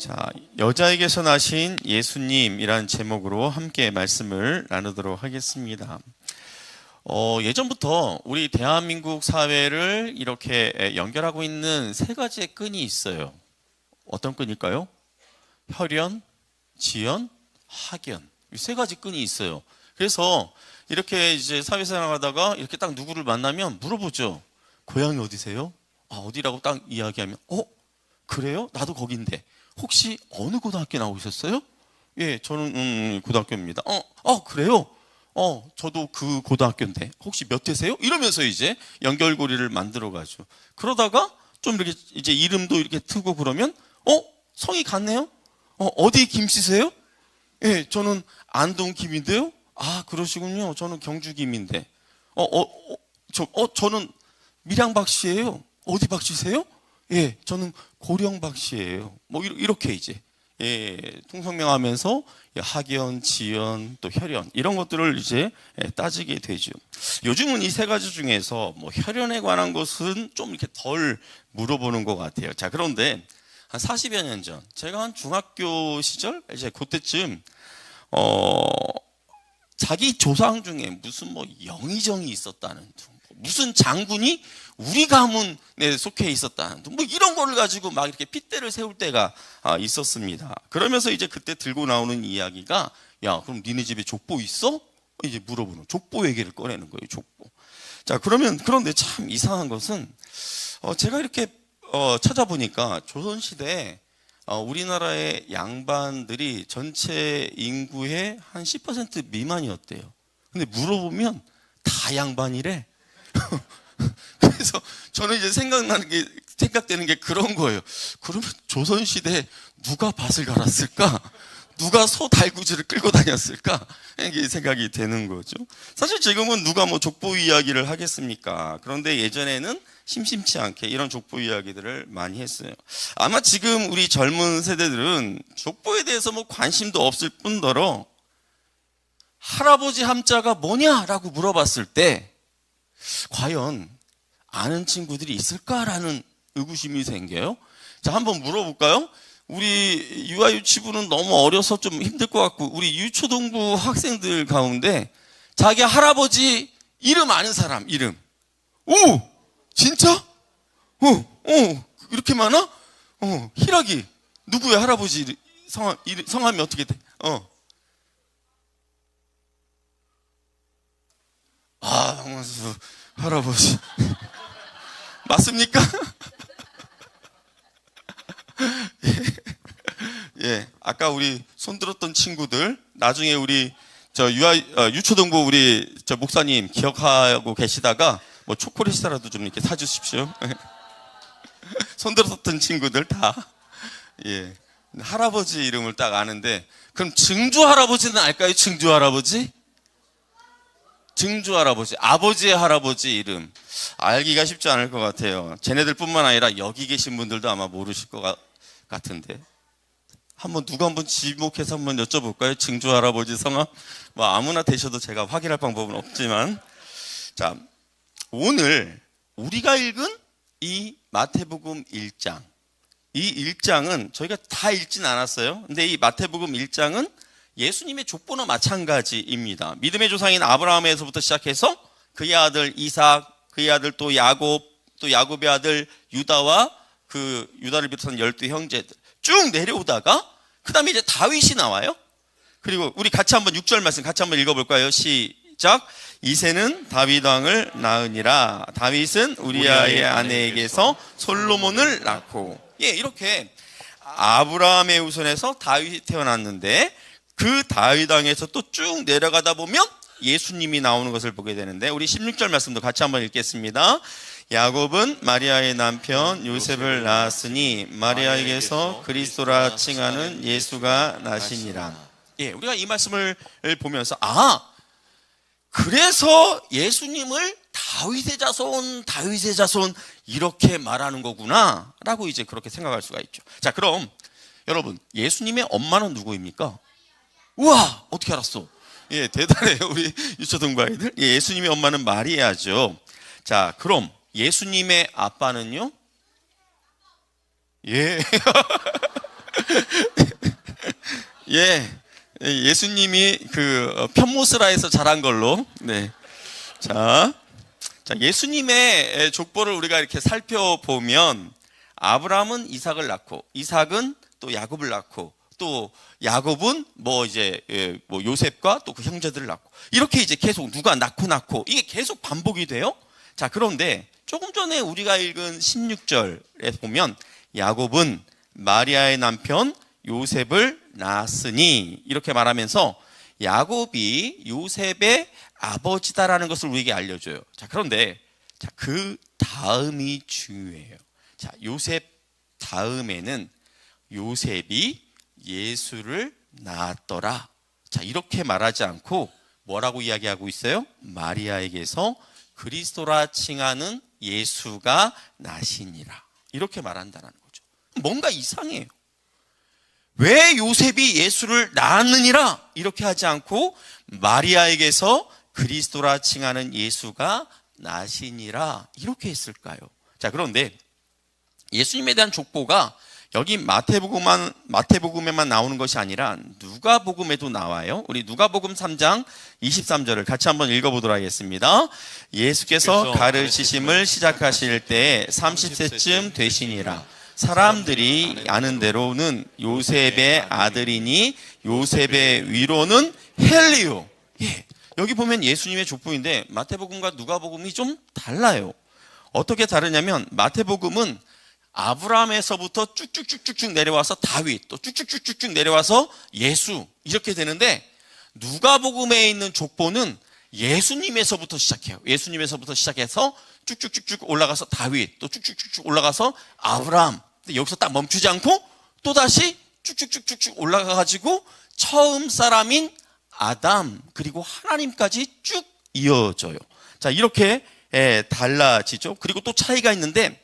자, 여자에게서 나신 예수님이라는 제목으로 함께 말씀을 나누도록 하겠습니다. 예전부터 우리 대한민국 사회를 이렇게 연결하고 있는 세 가지의 끈이 있어요. 어떤 끈일까요? 혈연, 지연, 학연. 이 세 가지 끈이 있어요. 그래서 이렇게 이제 사회생활 하다가 이렇게 딱 누구를 만나면 물어보죠. 고향이 어디세요? 아, 어디라고 딱 이야기하면, 그래요? 나도 거긴데. 혹시 어느 고등학교 나오셨어요? 예, 저는 고등학교입니다. 그래요? 저도 그 고등학교인데 혹시 몇 회세요? 이러면서 이제 연결고리를 만들어 가죠. 그러다가 좀 이렇게 이제 이름도 이렇게 트고 그러면 성이 같네요? 어디 김씨세요? 예, 저는 안동 김인데요. 아, 그러시군요. 저는 경주 김인데. 저는 밀양 박씨예요. 어디 박씨세요? 예, 저는 고령 박씨예요. 뭐 이렇게 이제 통성명하면서 학연, 지연, 또 혈연 이런 것들을 이제 따지게 되죠. 요즘은 이 세 가지 중에서 뭐 혈연에 관한 것은 좀 이렇게 덜 물어보는 것 같아요. 자, 그런데 한 40여 년 전, 제가 한 중학교 시절 이제 그때쯤 자기 조상 중에 무슨 뭐 영의정이 있었다는 둥, 무슨 장군이 우리 가문에 속해 있었다는 둥, 뭐 이런 거를 가지고 막 이렇게 핏대를 세울 때가 있었습니다. 그러면서 이제 그때 들고 나오는 이야기가, 야, 그럼 니네 집에 족보 있어? 이제 물어보는, 족보 얘기를 꺼내는 거예요. 족보. 자, 그런데 참 이상한 것은 제가 이렇게 찾아보니까 조선시대에 우리나라의 양반들이 전체 인구의 한 10% 미만이었대요. 근데 물어보면 다 양반이래. 그래서 저는 이제 생각되는 게 그런 거예요. 그러면 조선시대에 누가 밭을 갈았을까? 누가 소 달구지를 끌고 다녔을까? 이게 생각이 되는 거죠. 사실 지금은 누가 뭐 족보 이야기를 하겠습니까? 그런데 예전에는 심심치 않게 이런 족보 이야기들을 많이 했어요. 아마 지금 우리 젊은 세대들은 족보에 대해서 뭐 관심도 없을 뿐더러 할아버지 함자가 뭐냐라고 물어봤을 때 과연 아는 친구들이 있을까라는 의구심이 생겨요. 자, 한번 물어볼까요? 우리 유아유치부는 너무 어려서 좀 힘들 것 같고, 우리 유초등부 학생들 가운데 자기 할아버지 이름 아는 사람 이름. 오! 진짜? 이렇게 많아? 희락이. 누구야, 할아버지 성함이 어떻게 돼? 황만수 할아버지. 맞습니까? 예, 아까 우리 손들었던 친구들, 나중에 우리 유초등부 우리 목사님 기억하고 계시다가 뭐 초콜릿이라도 좀 이렇게 사주십시오. 손들었던 친구들 다. 예, 할아버지 이름을 딱 아는데, 그럼 증조 할아버지는 알까요? 증조 할아버지? 증조 할아버지, 아버지의 할아버지 이름 알기가 쉽지 않을 것 같아요. 쟤네들뿐만 아니라 여기 계신 분들도 아마 모르실 것 같은데, 누가 한번 지목해서 한번 여쭤볼까요? 증조 할아버지 성함? 뭐 아무나 되셔도 제가 확인할 방법은 없지만, 자, 오늘 우리가 읽은 이 마태복음 1장, 이 1장은 저희가 다 읽진 않았어요. 근데 이 마태복음 1장은 예수님의 족보나 마찬가지입니다. 믿음의 조상인 아브라함에서부터 시작해서 그의 아들 이삭, 그의 아들 또 야곱, 또 야곱의 아들 유다와 그 유다를 비롯한 12 형제들 쭉 내려오다가 그 다음에 이제 다윗이 나와요. 그리고 우리 같이 한번 6절 말씀 같이 한번 읽어볼까요? 시작. 이새는 다윗 왕을 낳으니라. 다윗은 우리아의 아내에게서 솔로몬을 낳고. 예, 이렇게 아브라함의 후손에서 다윗이 태어났는데, 그 다윗 왕에서 또 쭉 내려가다 보면 예수님이 나오는 것을 보게 되는데, 우리 16절 말씀도 같이 한번 읽겠습니다. 야곱은 마리아의 남편 요셉을 낳았으니 마리아에게서 그리스도라 칭하는 예수가 나시니라. 예, 우리가 이 말씀을 보면서 그래서 예수님을 다윗의 자손 이렇게 말하는 거구나 라고 이제 그렇게 생각할 수가 있죠. 자, 그럼 여러분, 예수님의 엄마는 누구입니까? 우와, 어떻게 알았어? 예, 대단해요, 우리 유초등부 아이들. 예, 예수님의 엄마는 마리아죠. 자, 그럼 예수님의 아빠는요? 예. 예, 예수님이 그 편모스라에서 자란 걸로. 네. 자, 예수님의 족보를 우리가 이렇게 살펴보면 아브라함은 이삭을 낳고, 이삭은 또 야곱을 낳고, 또 야곱은 뭐 이제 뭐 요셉과 또 그 형제들을 낳고, 이렇게 이제 계속 누가 낳고 이게 계속 반복이 돼요. 자, 그런데 조금 전에 우리가 읽은 16절에 보면 야곱은 마리아의 남편 요셉을 낳았으니 이렇게 말하면서 야곱이 요셉의 아버지다라는 것을 우리에게 알려줘요. 자, 그런데 그 다음이 중요해요. 자, 요셉 다음에는 요셉이 예수를 낳았더라. 자, 이렇게 말하지 않고 뭐라고 이야기하고 있어요? 마리아에게서 그리스도라 칭하는 예수가 나시니라. 이렇게 말한다는 거죠. 뭔가 이상해요. 왜 요셉이 예수를 낳았느니라 이렇게 하지 않고 마리아에게서 그리스도라 칭하는 예수가 나시니라 이렇게 했을까요? 자, 그런데 예수님에 대한 족보가 여기 마태복음에만 나오는 것이 아니라 누가복음에도 나와요. 우리 누가복음 3장 23절을 같이 한번 읽어보도록 하겠습니다. 예수께서 가르치심을 시작하실 때 30세쯤 되시니라. 사람들이 아는 대로는 요셉의 아들이니 요셉의 위로는 헬리오. 예, 여기 보면 예수님의 족보인데 마태복음과 누가복음이 좀 달라요. 어떻게 다르냐면 마태복음은 아브라함에서부터 쭉쭉쭉쭉 내려와서 다윗, 또 쭉쭉쭉쭉 내려와서 예수 이렇게 되는데 누가복음에 있는 족보는 예수님에서부터 시작해요. 예수님에서부터 시작해서 쭉쭉쭉쭉 올라가서 다윗, 또 쭉쭉쭉쭉 올라가서 아브라함. 근데 여기서 딱 멈추지 않고 또 다시 쭉쭉쭉쭉 올라가가지고 처음 사람인 아담 그리고 하나님까지 쭉 이어져요. 자, 이렇게 달라지죠. 그리고 또 차이가 있는데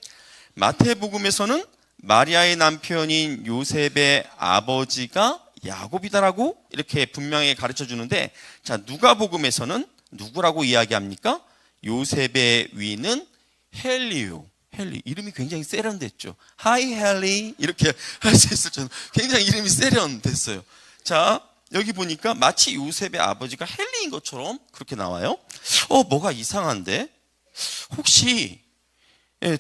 마태복음에서는 마리아의 남편인 요셉의 아버지가 야곱이다라고 이렇게 분명히 가르쳐 주는데, 자, 누가복음에서는 누구라고 이야기합니까? 요셉의 위는 헬리요. 헬리, 이름이 굉장히 세련됐죠. 하이 헬리 이렇게 할 수 있을 정도 굉장히 이름이 세련됐어요. 자, 여기 보니까 마치 요셉의 아버지가 헬리인 것처럼 그렇게 나와요. 뭐가 이상한데? 혹시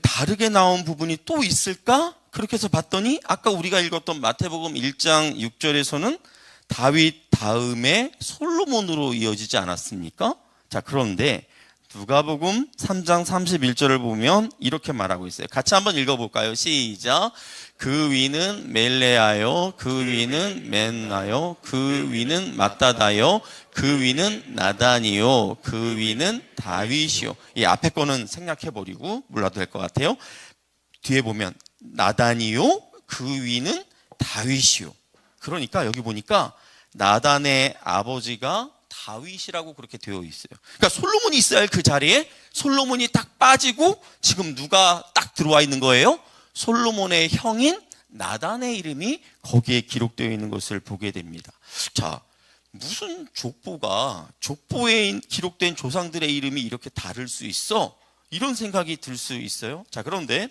다르게 나온 부분이 또 있을까? 그렇게 해서 봤더니 아까 우리가 읽었던 마태복음 1장 6절에서는 다윗 다음에 솔로몬으로 이어지지 않았습니까? 자, 그런데 누가복음 3장 31절을 보면 이렇게 말하고 있어요. 같이 한번 읽어볼까요? 시작. 그 위는 멜레아요, 그 위는 맨나요, 그 위는 마따다요, 그 위는 나단이요, 그 위는 다윗이요. 이 앞에 거는 생략해버리고 몰라도 될 것 같아요. 뒤에 보면 나단이요, 그 위는 다윗이요. 그러니까 여기 보니까 나단의 아버지가 다윗이라고 그렇게 되어 있어요. 그러니까 솔로몬이 있어야 할 그 자리에 솔로몬이 딱 빠지고 지금 누가 딱 들어와 있는 거예요? 솔로몬의 형인 나단의 이름이 거기에 기록되어 있는 것을 보게 됩니다. 자, 무슨 족보에 기록된 조상들의 이름이 이렇게 다를 수 있어? 이런 생각이 들 수 있어요. 자, 그런데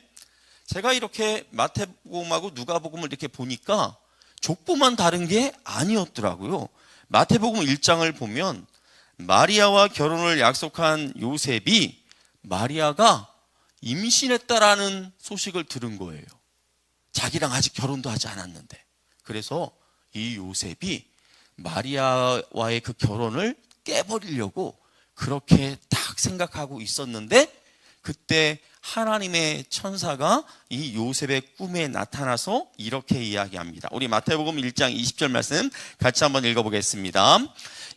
제가 이렇게 마태복음하고 누가복음을 이렇게 보니까 족보만 다른 게 아니었더라고요. 마태복음 1장을 보면 마리아와 결혼을 약속한 요셉이 마리아가 임신했다라는 소식을 들은 거예요. 자기랑 아직 결혼도 하지 않았는데. 그래서 이 요셉이 마리아와의 그 결혼을 깨버리려고 그렇게 딱 생각하고 있었는데, 그때 하나님의 천사가 이 요셉의 꿈에 나타나서 이렇게 이야기합니다. 우리 마태복음 1장 20절 말씀 같이 한번 읽어보겠습니다.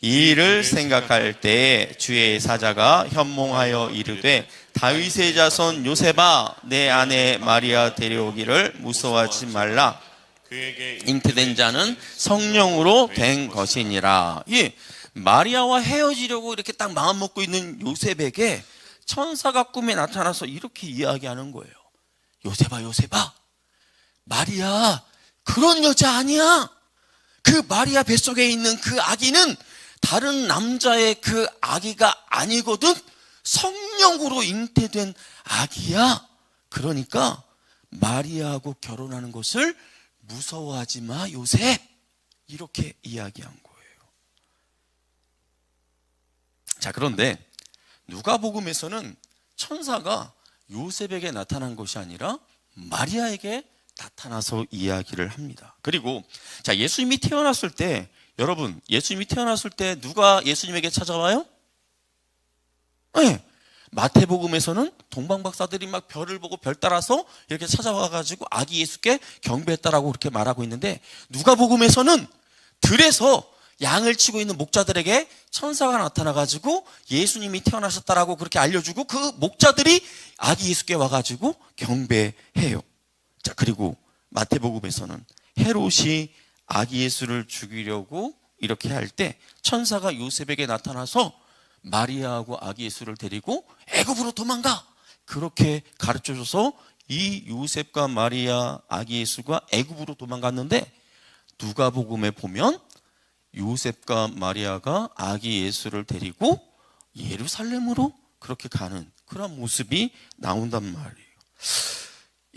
이 일을 생각할 때 주의 사자가 현몽하여 이르되 다윗의 자손 요셉아, 내 아내 마리아 데려오기를 무서워하지 말라. 잉태된 자는 성령으로 된 것이니라. 예, 마리아와 헤어지려고 이렇게 딱 마음 먹고 있는 요셉에게 천사가 꿈에 나타나서 이렇게 이야기하는 거예요. 요셉아, 요셉아, 마리아 그런 여자 아니야. 그 마리아 뱃속에 있는 그 아기는 다른 남자의 그 아기가 아니거든. 성령으로 잉태된 아기야. 그러니까 마리아하고 결혼하는 것을 무서워하지 마 요셉, 이렇게 이야기한 거예요. 자, 그런데 누가복음에서는 천사가 요셉에게 나타난 것이 아니라 마리아에게 나타나서 이야기를 합니다. 그리고 자, 예수님이 태어났을 때, 여러분, 예수님이 태어났을 때 누가 예수님에게 찾아와요? 네, 마태복음에서는 동방박사들이 막 별을 보고 별 따라서 이렇게 찾아와가지고 아기 예수께 경배했다라고 그렇게 말하고 있는데, 누가복음에서는 들에서 양을 치고 있는 목자들에게 천사가 나타나가지고 예수님이 태어나셨다라고 그렇게 알려주고 그 목자들이 아기 예수께 와가지고 경배해요. 자, 그리고 마태복음에서는 헤롯이 아기 예수를 죽이려고 이렇게 할 때 천사가 요셉에게 나타나서 마리아하고 아기 예수를 데리고 애굽으로 도망가, 그렇게 가르쳐줘서 이 요셉과 마리아, 아기 예수가 애굽으로 도망갔는데, 누가복음에 보면 요셉과 마리아가 아기 예수를 데리고 예루살렘으로 그렇게 가는 그런 모습이 나온단 말이에요.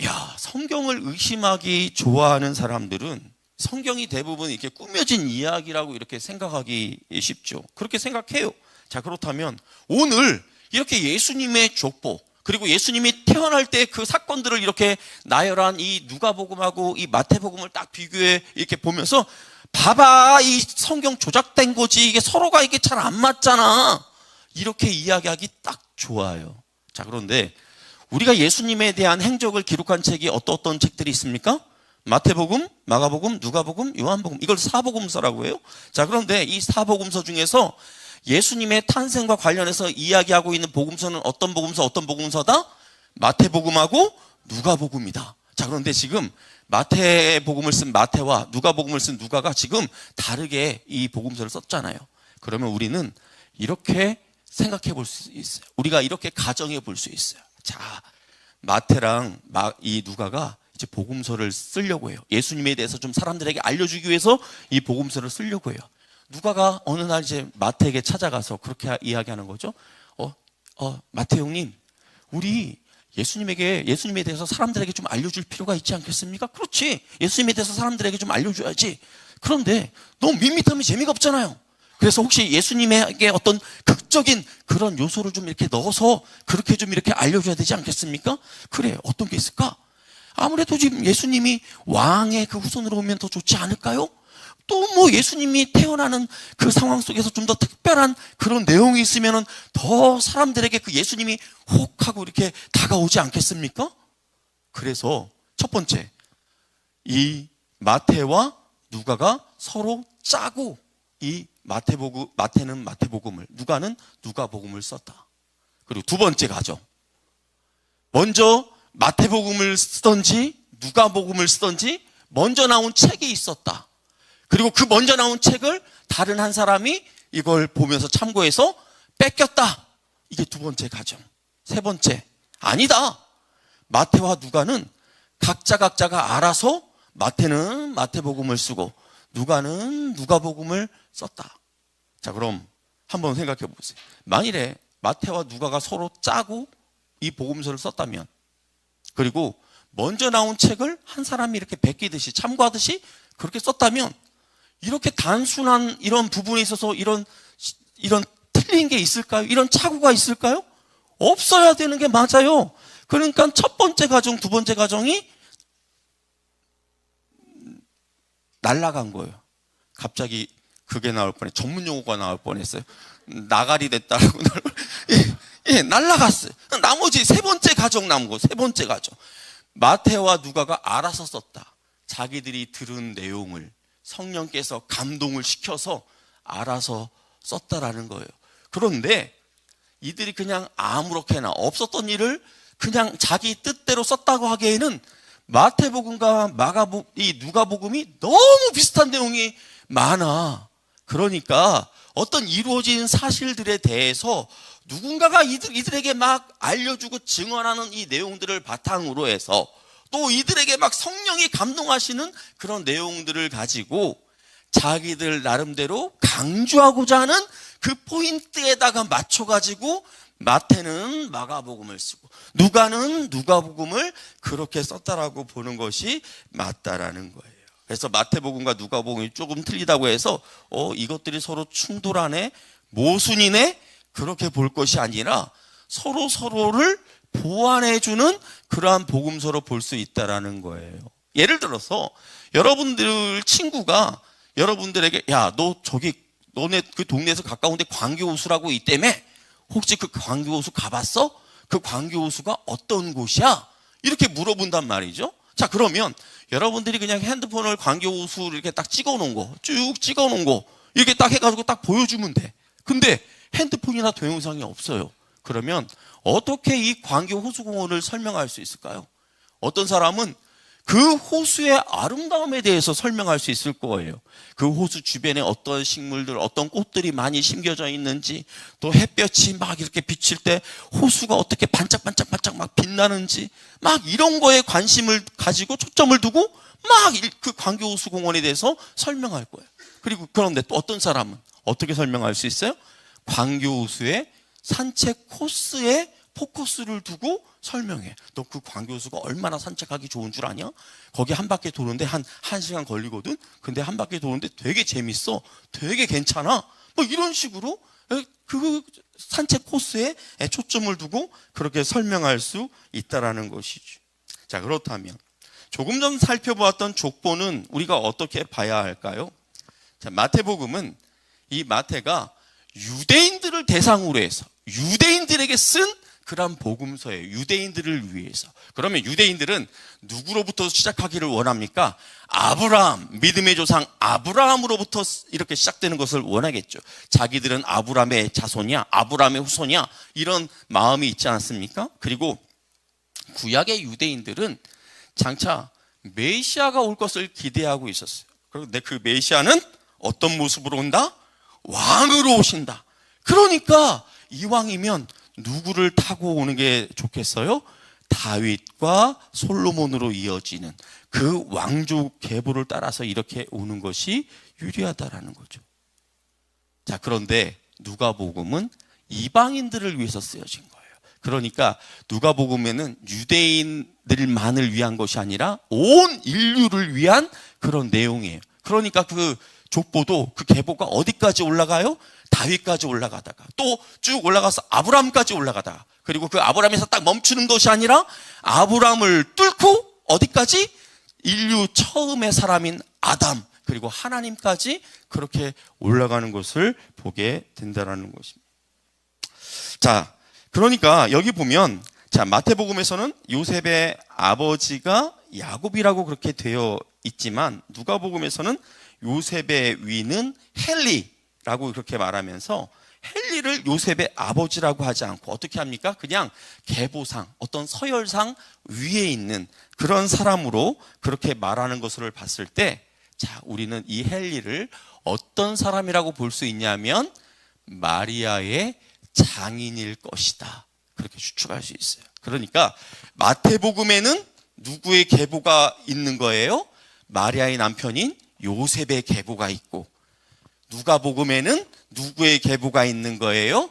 야, 성경을 의심하기 좋아하는 사람들은 성경이 대부분 이렇게 꾸며진 이야기라고 이렇게 생각하기 쉽죠. 그렇게 생각해요. 자, 그렇다면 오늘 이렇게 예수님의 족보, 그리고 예수님이 태어날 때 그 사건들을 이렇게 나열한 이 누가복음하고 이 마태복음을 딱 비교해 이렇게 보면서, 봐봐, 이 성경 조작된 거지, 이게 서로가 이게 잘 안 맞잖아, 이렇게 이야기하기 딱 좋아요. 자, 그런데 우리가 예수님에 대한 행적을 기록한 책이 어떤 책들이 있습니까? 마태복음, 마가복음, 누가복음, 요한복음, 이걸 사복음서라고 해요. 자, 그런데 이 사복음서 중에서 예수님의 탄생과 관련해서 이야기하고 있는 복음서는 어떤 복음서다? 마태복음하고 누가복음이다. 자, 그런데 지금 마태복음을 쓴 마태와 누가복음을 쓴 누가가 지금 다르게 이 복음서를 썼잖아요. 그러면 우리는 이렇게 생각해 볼 수 있어요. 우리가 이렇게 가정해 볼 수 있어요. 자, 마태랑 이 누가가 이제 복음서를 쓰려고 해요. 예수님에 대해서 좀 사람들에게 알려주기 위해서 이 복음서를 쓰려고 해요. 누가가 어느 날 이제 마태에게 찾아가서 그렇게 이야기하는 거죠. 마태 형님, 우리 예수님에 대해서 사람들에게 좀 알려줄 필요가 있지 않겠습니까? 그렇지, 예수님에 대해서 사람들에게 좀 알려줘야지. 그런데 너무 밋밋하면 재미가 없잖아요. 그래서 혹시 예수님에게 어떤 극적인 그런 요소를 좀 이렇게 넣어서 그렇게 좀 이렇게 알려줘야 되지 않겠습니까? 그래, 어떤 게 있을까? 아무래도 지금 예수님이 왕의 그 후손으로 오면 더 좋지 않을까요? 또 뭐 예수님이 태어나는 그 상황 속에서 좀 더 특별한 그런 내용이 있으면은 더 사람들에게 그 예수님이 혹 하고 이렇게 다가오지 않겠습니까? 그래서 첫 번째, 이 마태와 누가가 서로 짜고 이 마태는 마태복음을, 누가는 누가복음을 썼다. 그리고 두 번째 가정, 먼저 마태복음을 쓰던지 누가복음을 쓰던지 먼저 나온 책이 있었다. 그리고 그 먼저 나온 책을 다른 한 사람이 이걸 보면서 참고해서 뺏겼다. 이게 두 번째 가정. 세 번째, 아니다, 마태와 누가는 각자가 알아서 마태는 마태복음을 쓰고 누가는 누가복음을 썼다. 자, 그럼 한번 생각해 보세요. 만일에 마태와 누가가 서로 짜고 이 복음서를 썼다면, 그리고 먼저 나온 책을 한 사람이 이렇게 베끼듯이 참고하듯이 그렇게 썼다면, 이렇게 단순한 이런 부분에 있어서 이런 틀린 게 있을까요? 이런 착오가 있을까요? 없어야 되는 게 맞아요. 그러니까 첫 번째 가정, 두 번째 가정이 날아간 거예요. 갑자기 그게 나올 뻔해, 전문 용어가 나올 뻔했어요. 나가리 됐다라고. 날아갔어요. 나머지 세 번째 가정 남은 거, 세 번째 가정. 마태와 누가가 알아서 썼다. 자기들이 들은 내용을 성령께서 감동을 시켜서 알아서 썼다라는 거예요. 그런데 이들이 그냥 아무렇게나 없었던 일을 그냥 자기 뜻대로 썼다고 하기에는 마태복음과 이 누가복음이 너무 비슷한 내용이 많아. 그러니까 어떤 이루어진 사실들에 대해서 누군가가 이들에게 막 알려주고 증언하는 이 내용들을 바탕으로 해서, 또 이들에게 막 성령이 감동하시는 그런 내용들을 가지고 자기들 나름대로 강조하고자 하는 그 포인트에다가 맞춰가지고 마태는 마가복음을 쓰고 누가는 누가복음을 그렇게 썼다라고 보는 것이 맞다라는 거예요. 그래서 마태복음과 누가복음이 조금 틀리다고 해서 이것들이 서로 충돌하네, 모순이네, 그렇게 볼 것이 아니라 서로 서로를 보완해주는 그러한 복음서로 볼 수 있다라는 거예요. 예를 들어서 여러분들 친구가 여러분들에게 야, 너네 그 동네에서 가까운데 광교호수라고 있다며? 혹시 그 광교호수 가봤어? 그 광교호수가 어떤 곳이야? 이렇게 물어본단 말이죠. 자, 그러면 여러분들이 그냥 핸드폰을 광교호수를 이렇게 딱 찍어놓은 거, 쭉 찍어놓은 거 이렇게 딱 해가지고 딱 보여주면 돼. 근데 핸드폰이나 동영상이 없어요. 그러면 어떻게 이 광교호수공원을 설명할 수 있을까요? 어떤 사람은 그 호수의 아름다움에 대해서 설명할 수 있을 거예요. 그 호수 주변에 어떤 식물들, 어떤 꽃들이 많이 심겨져 있는지, 또 햇볕이 막 이렇게 비칠 때 호수가 어떻게 반짝반짝반짝 막 빛나는지, 막 이런 거에 관심을 가지고 초점을 두고 막 그 광교호수공원에 대해서 설명할 거예요. 그리고 그런데 또 어떤 사람은 어떻게 설명할 수 있어요? 광교호수의 산책 코스에 포커스를 두고 설명해. 너 그 광교호수가 얼마나 산책하기 좋은 줄 아냐? 거기 한 바퀴 도는데 한 1시간 걸리거든? 근데 한 바퀴 도는데 되게 재밌어. 되게 괜찮아. 뭐 이런 식으로 그 산책 코스에 초점을 두고 그렇게 설명할 수 있다라는 것이죠. 자, 그렇다면 조금 전 살펴보았던 족보는 우리가 어떻게 봐야 할까요? 자, 마태복음은 이 마태가 유대인들을 대상으로 해서 유대인들에게 쓴 그런 복음서예요. 유대인들을 위해서. 그러면 유대인들은 누구로부터 시작하기를 원합니까? 아브라함, 믿음의 조상 아브라함으로부터 이렇게 시작되는 것을 원하겠죠. 자기들은 아브라함의 자손이야, 아브라함의 후손이야, 이런 마음이 있지 않습니까? 그리고 구약의 유대인들은 장차 메시아가 올 것을 기대하고 있었어요. 그런데 그 메시아는 어떤 모습으로 온다? 왕으로 오신다. 그러니까 이왕이면 누구를 타고 오는 게 좋겠어요? 다윗과 솔로몬으로 이어지는 그 왕족 계보를 따라서 이렇게 오는 것이 유리하다라는 거죠. 자, 그런데 누가복음은 이방인들을 위해서 쓰여진 거예요. 그러니까 누가복음에는 유대인들만을 위한 것이 아니라 온 인류를 위한 그런 내용이에요. 그러니까 그 족보도 그 계보가 어디까지 올라가요? 다윗까지 올라가다가 또 쭉 올라가서 아브라함까지 올라가다가, 그리고 그 아브라함에서 딱 멈추는 것이 아니라 아브라함을 뚫고 어디까지? 인류 처음의 사람인 아담, 그리고 하나님까지 그렇게 올라가는 것을 보게 된다는 것입니다. 자, 그러니까 여기 보면, 자, 마태복음에서는 요셉의 아버지가 야곱이라고 그렇게 되어 있지만 누가복음에서는 요셉의 위는 헬리라고 그렇게 말하면서 헬리를 요셉의 아버지라고 하지 않고 어떻게 합니까? 그냥 계보상, 어떤 서열상 위에 있는 그런 사람으로 그렇게 말하는 것을 봤을 때, 자, 우리는 이 헬리를 어떤 사람이라고 볼 수 있냐면 마리아의 장인일 것이다, 그렇게 추측할 수 있어요. 그러니까 마태복음에는 누구의 계보가 있는 거예요? 마리아의 남편인 요셉의 계보가 있고, 누가복음에는 누구의 계보가 있는 거예요?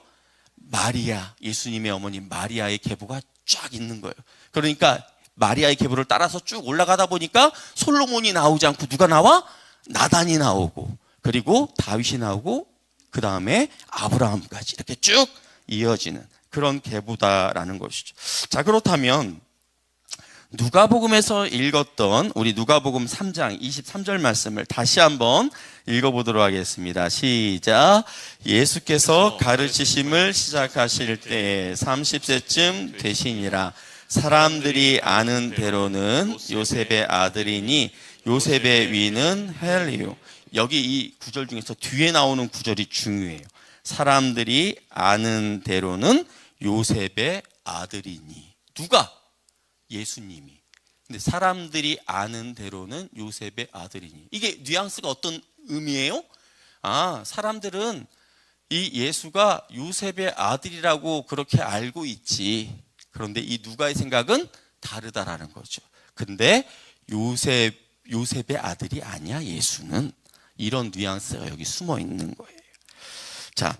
마리아, 예수님의 어머니 마리아의 계보가 쫙 있는 거예요. 그러니까 마리아의 계보를 따라서 쭉 올라가다 보니까 솔로몬이 나오지 않고 누가 나와? 나단이 나오고, 그리고 다윗이 나오고, 그 다음에 아브라함까지 이렇게 쭉 이어지는 그런 계보다라는 것이죠. 자, 그렇다면 누가복음에서 읽었던 우리 누가복음 3장 23절 말씀을 다시 한번 읽어보도록 하겠습니다. 시작. 예수께서 가르치심을 시작하실 때에 30세쯤 되시니라. 사람들이 아는 대로는 요셉의 아들이니 요셉의 위는 헬리요. 여기 이 구절 중에서 뒤에 나오는 구절이 중요해요. 사람들이 아는 대로는 요셉의 아들이니. 누가? 예수님이. 근데 사람들이 아는 대로는 요셉의 아들이니. 이게 뉘앙스가 어떤 의미예요? 아, 사람들은 이 예수가 요셉의 아들이라고 그렇게 알고 있지. 그런데 이 누가의 생각은 다르다라는 거죠. 근데 요셉의 아들이 아니야, 예수는. 이런 뉘앙스가 여기 숨어 있는 거예요. 자,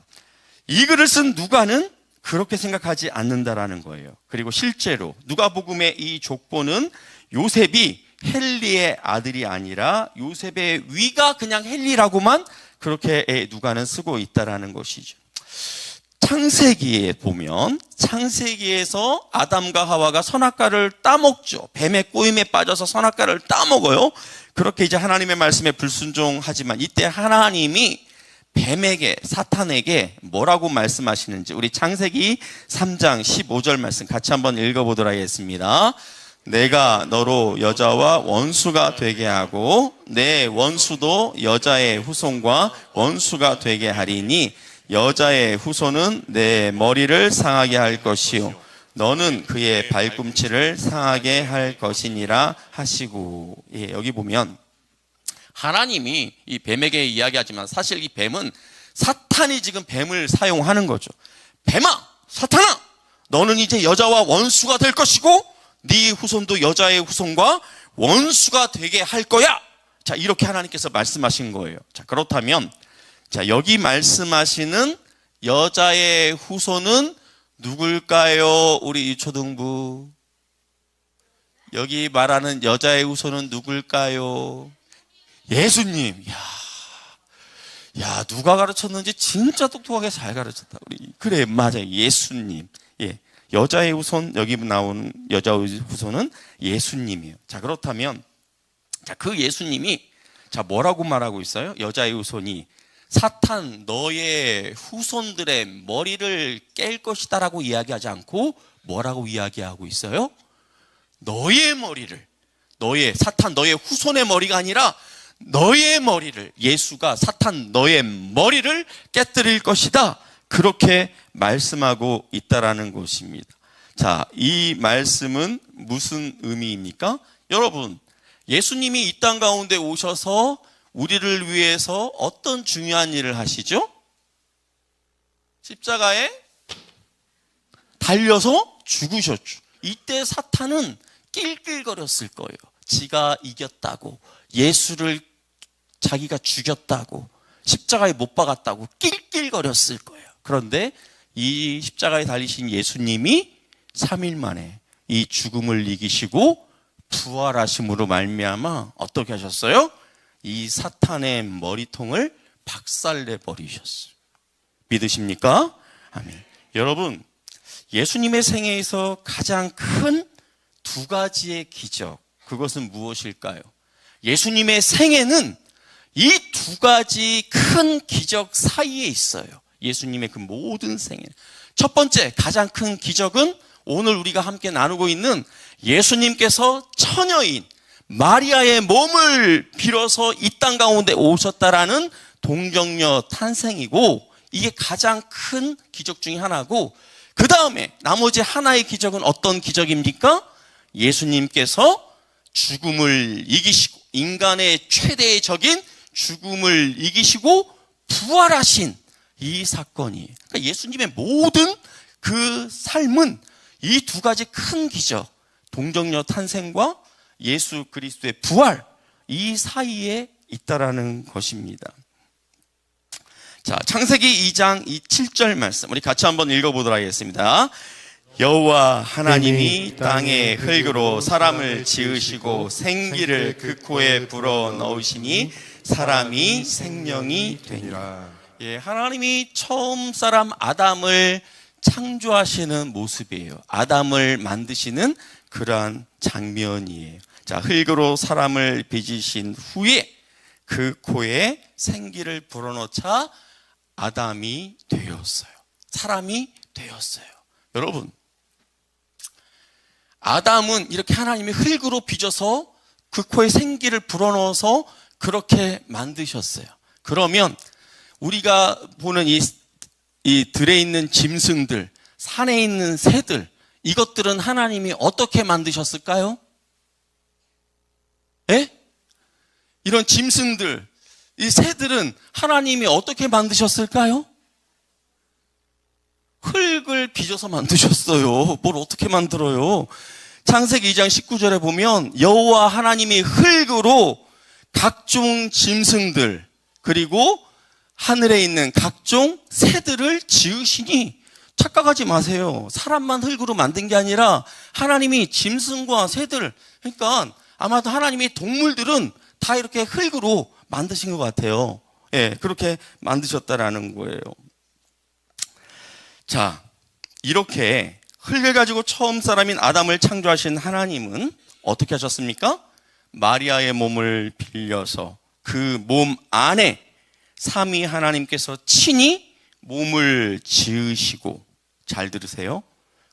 이 글을 쓴 누가는 그렇게 생각하지 않는다라는 거예요. 그리고 실제로 누가복음의 이 족보는 요셉이 헬리의 아들이 아니라 요셉의 위가 그냥 헬리라고만 그렇게 누가는 쓰고 있다라는 것이죠. 창세기에 보면 창세기에서 아담과 하와가 선악과를 따먹죠. 뱀의 꼬임에 빠져서 선악과를 따먹어요. 그렇게 이제 하나님의 말씀에 불순종하지만 이때 하나님이 뱀에게, 사탄에게 뭐라고 말씀하시는지 우리 창세기 3장 15절 말씀 같이 한번 읽어보도록 하겠습니다. 내가 너로 여자와 원수가 되게 하고 내 원수도 여자의 후손과 원수가 되게 하리니 여자의 후손은 내 머리를 상하게 할 것이요 너는 그의 발꿈치를 상하게 할 것이니라 하시고. 예, 여기 보면 하나님이 이 뱀에게 이야기하지만 사실 이 뱀은 사탄이 지금 뱀을 사용하는 거죠. 뱀아, 사탄아, 너는 이제 여자와 원수가 될 것이고 네 후손도 여자의 후손과 원수가 되게 할 거야. 자, 이렇게 하나님께서 말씀하신 거예요. 자, 그렇다면 자, 여기 말씀하시는 여자의 후손은 누굴까요? 우리 유초등부. 여기 말하는 여자의 후손은 누굴까요? 예수님. 야, 누가 가르쳤는지 진짜 똑똑하게 잘 가르쳤다. 그래, 맞아요. 예수님. 예. 여자의 후손, 여기 나오는 여자의 후손은 예수님이에요. 자, 그렇다면, 자, 그 예수님이, 자, 뭐라고 말하고 있어요? 여자의 후손이 사탄, 너의 후손들의 머리를 깰 것이다라고 이야기하지 않고 뭐라고 이야기하고 있어요? 너의 머리를, 사탄, 너의 후손의 머리가 아니라 너의 머리를, 예수가 사탄 너의 머리를 깨뜨릴 것이다. 그렇게 말씀하고 있다라는 것입니다. 자, 이 말씀은 무슨 의미입니까? 여러분, 예수님이 이 땅 가운데 오셔서 우리를 위해서 어떤 중요한 일을 하시죠? 십자가에 달려서 죽으셨죠. 이때 사탄은 낄낄거렸을 거예요. 지가 이겼다고, 예수를 자기가 죽였다고, 십자가에 못 박았다고 낄낄거렸을 거예요. 그런데 이 십자가에 달리신 예수님이 3일 만에 이 죽음을 이기시고 부활하심으로 말미암아 어떻게 하셨어요? 이 사탄의 머리통을 박살내 버리셨어요. 믿으십니까? 아멘. 여러분, 예수님의 생애에서 가장 큰 두 가지의 기적, 그것은 무엇일까요? 예수님의 생애는 이 두 가지 큰 기적 사이에 있어요. 예수님의 그 모든 생애. 첫 번째, 가장 큰 기적은 오늘 우리가 함께 나누고 있는 예수님께서 처녀인 마리아의 몸을 빌어서 이 땅 가운데 오셨다라는 동정녀 탄생이고, 이게 가장 큰 기적 중에 하나고, 그 다음에 나머지 하나의 기적은 어떤 기적입니까? 예수님께서 죽음을 이기시고, 인간의 최대의 적인 죽음을 이기시고 부활하신 이 사건이, 그러니까 예수님의 모든 그 삶은 이 두 가지 큰 기적, 동정녀 탄생과 예수 그리스도의 부활, 이 사이에 있다라는 것입니다. 자, 창세기 2장 7절 말씀 우리 같이 한번 읽어보도록 하겠습니다. 여호와 하나님이 땅의 흙으로 사람을 지으시고 생기를 그 코에 불어 넣으시니 사람이 생명이 되니라. 예, 하나님이 처음 사람 아담을 창조하시는 모습이에요. 아담을 만드시는 그러한 장면이에요. 자, 흙으로 사람을 빚으신 후에 그 코에 생기를 불어넣자 아담이 되었어요. 사람이 되었어요. 여러분, 아담은 이렇게 하나님이 흙으로 빚어서 그 코에 생기를 불어넣어서 그렇게 만드셨어요. 그러면 우리가 보는 이 들에 있는 짐승들, 산에 있는 새들, 이것들은 하나님이 어떻게 만드셨을까요? 예? 이런 짐승들, 이 새들은 하나님이 어떻게 만드셨을까요? 흙을 빚어서 만드셨어요. 뭘 어떻게 만들어요? 창세기 2장 19절에 보면 여호와 하나님이 흙으로 각종 짐승들 그리고 하늘에 있는 각종 새들을 지으시니, 착각하지 마세요. 사람만 흙으로 만든 게 아니라 하나님이 짐승과 새들, 그러니까 아마도 하나님이 동물들은 다 이렇게 흙으로 만드신 것 같아요. 예, 그렇게 만드셨다라는 거예요. 자, 이렇게 흙을 가지고 처음 사람인 아담을 창조하신 하나님은 어떻게 하셨습니까? 마리아의 몸을 빌려서 그 몸 안에 삼위 하나님께서 친히 몸을 지으시고, 잘 들으세요.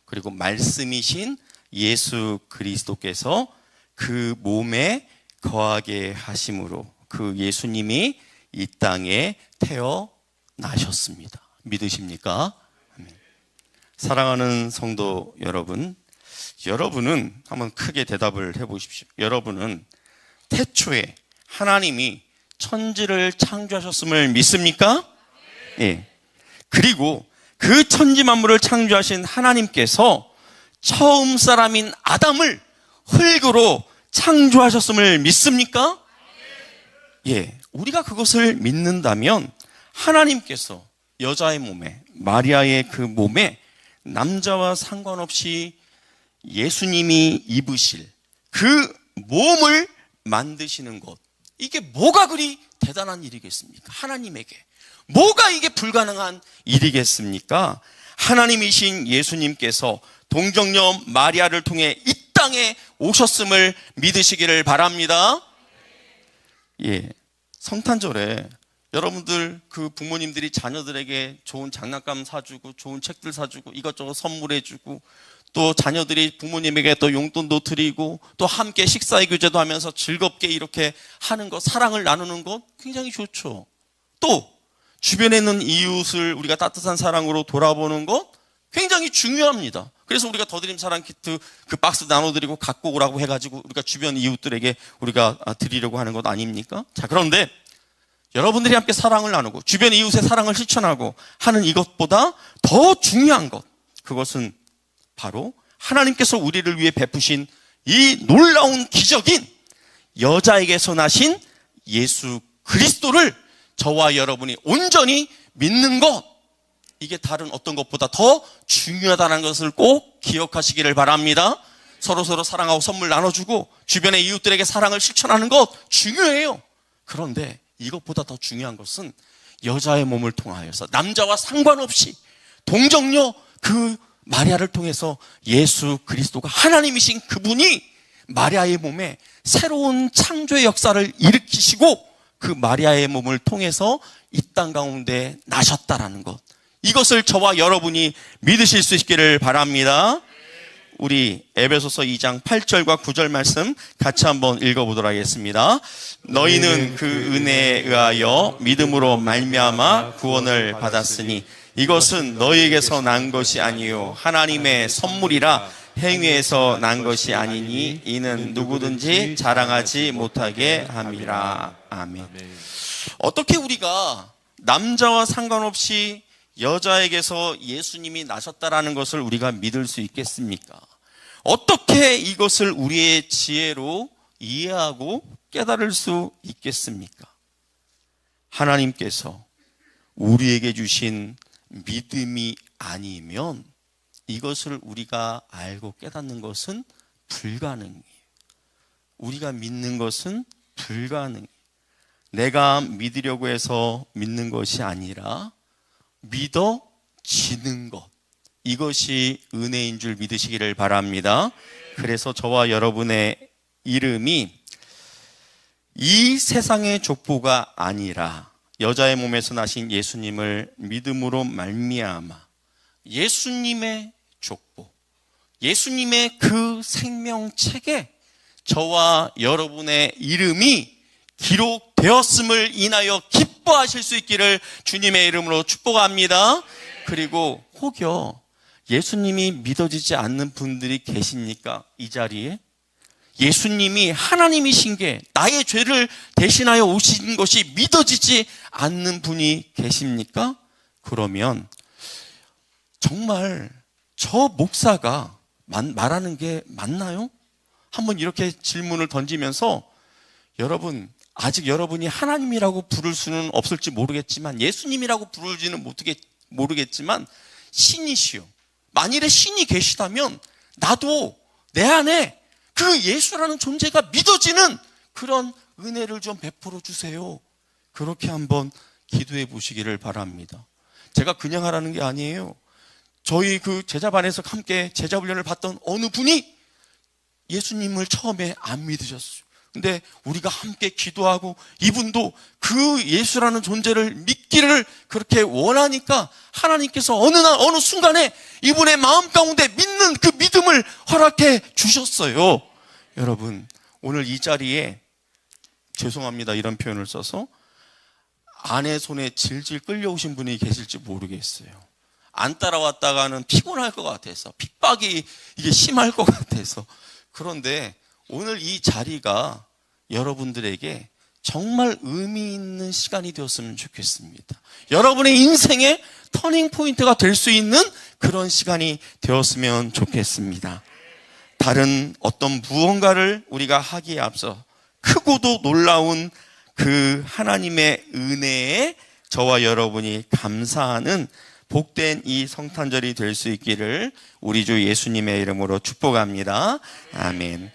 그리고 말씀이신 예수 그리스도께서 그 몸에 거하게 하심으로 그 예수님이 이 땅에 태어나셨습니다. 믿으십니까? 사랑하는 성도 여러분, 여러분은 한번 크게 대답을 해보십시오. 여러분은 태초에 하나님이 천지를 창조하셨음을 믿습니까? 예. 그리고 그 천지 만물을 창조하신 하나님께서 처음 사람인 아담을 흙으로 창조하셨음을 믿습니까? 예. 우리가 그것을 믿는다면 하나님께서 여자의 몸에, 마리아의 그 몸에 남자와 상관없이 예수님이 입으실 그 몸을 만드시는 것, 이게 뭐가 그리 대단한 일이겠습니까? 하나님에게 뭐가 이게 불가능한 일이겠습니까? 하나님이신 예수님께서 동정녀 마리아를 통해 이 땅에 오셨음을 믿으시기를 바랍니다. 예, 성탄절에 여러분들 그 부모님들이 자녀들에게 좋은 장난감 사주고 좋은 책들 사주고 이것저것 선물해주고, 또 자녀들이 부모님에게 또 용돈도 드리고 또 함께 식사의 교제도 하면서 즐겁게 이렇게 하는 것, 사랑을 나누는 것 굉장히 좋죠. 또 주변에 있는 이웃을 우리가 따뜻한 사랑으로 돌아보는 것 굉장히 중요합니다. 그래서 우리가 더드림 사랑 키트 그 박스 나눠드리고 갖고 오라고 해가지고 우리가 주변 이웃들에게 우리가 드리려고 하는 것 아닙니까? 자, 그런데 여러분들이 함께 사랑을 나누고 주변 이웃의 사랑을 실천하고 하는 이것보다 더 중요한 것, 그것은 바로 하나님께서 우리를 위해 베푸신 이 놀라운 기적인 여자에게서 나신 예수 그리스도를 저와 여러분이 온전히 믿는 것, 이게 다른 어떤 것보다 더 중요하다는 것을 꼭 기억하시기를 바랍니다. 서로서로 사랑하고 선물 나눠주고 주변의 이웃들에게 사랑을 실천하는 것 중요해요. 그런데 이것보다 더 중요한 것은 여자의 몸을 통하여서 남자와 상관없이 동정녀 그 마리아를 통해서 예수 그리스도가 하나님이신 그분이 마리아의 몸에 새로운 창조의 역사를 일으키시고 그 마리아의 몸을 통해서 이 땅 가운데 나셨다라는 것, 이것을 저와 여러분이 믿으실 수 있기를 바랍니다. 우리 에베소서 2장 8절과 9절 말씀 같이 한번 읽어보도록 하겠습니다. 너희는 그 은혜에 의하여 믿음으로 말미암아 구원을 받았으니 이것은 너희에게서 난 것이 아니요 하나님의 선물이라, 행위에서 난 것이 아니니 이는 누구든지 자랑하지 못하게 함이라. 아멘. 어떻게 우리가 남자와 상관없이 여자에게서 예수님이 나셨다라는 것을 우리가 믿을 수 있겠습니까? 어떻게 이것을 우리의 지혜로 이해하고 깨달을 수 있겠습니까? 하나님께서 우리에게 주신 믿음이 아니면 이것을 우리가 알고 깨닫는 것은 불가능해요. 우리가 믿는 것은 불가능해요. 내가 믿으려고 해서 믿는 것이 아니라 믿어지는 것, 이것이 은혜인 줄 믿으시기를 바랍니다. 그래서 저와 여러분의 이름이 이 세상의 족보가 아니라 여자의 몸에서 나신 예수님을 믿음으로 말미암아 예수님의 족보, 예수님의 그 생명책에 저와 여러분의 이름이 기록되었음을 인하여 기뻐하실 수 있기를 주님의 이름으로 축복합니다. 그리고 혹여 예수님이 믿어지지 않는 분들이 계십니까? 이 자리에 예수님이 하나님이신 게 나의 죄를 대신하여 오신 것이 믿어지지 않는 분이 계십니까? 그러면 정말 저 목사가 말하는 게 맞나요? 한번 이렇게 질문을 던지면서, 여러분, 아직 여러분이 하나님이라고 부를 수는 없을지 모르겠지만, 예수님이라고 부르지는 모르겠지만 신이시요, 만일에 신이 계시다면 나도 내 안에 그 그 예수라는 존재가 믿어지는 그런 은혜를 좀 베풀어 주세요. 그렇게 한번 기도해 보시기를 바랍니다. 제가 그냥 하라는 게 아니에요. 저희 그 제자반에서 함께 제자 훈련을 받던 어느 분이 예수님을 처음에 안 믿으셨어요. 근데 우리가 함께 기도하고 이분도 그 예수라는 존재를 믿기를 그렇게 원하니까 하나님께서 어느 순간에 이분의 마음 가운데 믿는 그 믿음을 허락해 주셨어요. 여러분, 오늘 이 자리에 죄송합니다, 이런 표현을 써서 아내 손에 질질 끌려오신 분이 계실지 모르겠어요. 안 따라왔다가는 피곤할 것 같아서, 핍박이 이게 심할 것 같아서. 그런데 오늘 이 자리가 여러분들에게 정말 의미 있는 시간이 되었으면 좋겠습니다. 여러분의 인생의 터닝 포인트가 될 수 있는 그런 시간이 되었으면 좋겠습니다. 다른 어떤 무언가를 우리가 하기에 앞서 크고도 놀라운 그 하나님의 은혜에 저와 여러분이 감사하는 복된 이 성탄절이 될 수 있기를 우리 주 예수님의 이름으로 축복합니다. 아멘.